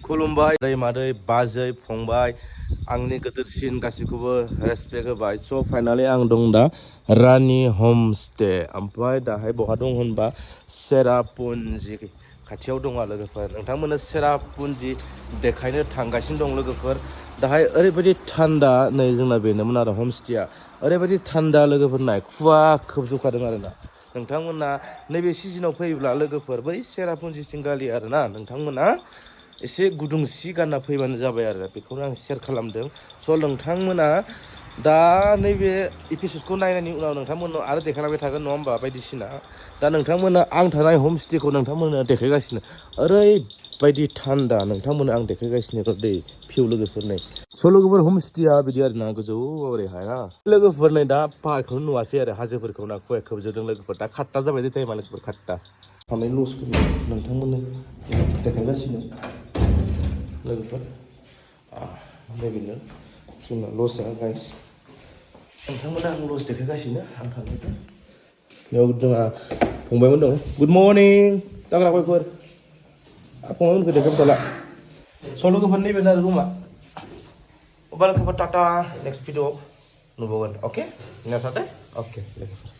खुलुमबाय मादै बाजै फंबाय आंनि गिदिरसिन गासिखौबो रेसपेक्ट होबाय स' फाइनालि आं दं दा रानि हमस्टे ओमफ्राय दाहाय बहा दं होनबा सेरापुन्जि खाथियाव दङ लोगोफोर नोंथांमोननो सेरापुन्जि देखायनो थांगासिनो दं लोगोफोर दाहाय ओरैबायदि थान्दा नै जोंना बेनोमोन आरो हमस्टेया ओरैबायदि थान्दा लोगोफोर नाय खुवा खोबजोबखादों आरोना नोंथांमोना नैबे सिजोनाव फैयोब्ला लोगोफोर बै सेरापुन्जिसिम गालि आरोना नोंथांमोना एसे गुदुं सि गानना फैबानो जाबाय आरो बेखौनो आं शेयार खालामदों स' नोंथांमोना दा नैबे एपिसडखौ नायनायनि उनाव नोंथांमोननाव आरो देखायलांबाय थागोन नङा होमबा बायदिसिना दा नोंथांमोना आं थानाय हमस्टेखौ नोंथांमोननो देखायगासिनो ओरैबायदि थान्दा नोंथांमोननो आं देखायगासिनो र' दै फिउ लोगोफोरनै स' लोगोफोर हमस्टेया बिदि आरोना गोजौ ओरैहाय ना लोगोफोरनै दा पाहाड़खौनो नुवासै आरो हाजोफोरखौ ना खुवाया खोबजोबदों लोगोफोर दा 8टा जाबाय दै टाइमा लोगोफोर 8टा थानाय लसखौ नोंथांमोननो देखायगासिनो लोगोफोर बेनो जोंना लसआ गाइस नोंथांमोना आं लस देखायगासिनो आं थांनायखौ बेयाव जोंहा फंबायमोन दं गुड मर्निं दाग्राफोर फंबायमोनखौ देखायबोथ'ला स' लोगोफोर नैबेनो आरो रुमा अब्ला लोगोफोर टाटा नेक्स्ट भिडिअ नुबावगोन अके नेक्स्ट अके लोगोफोर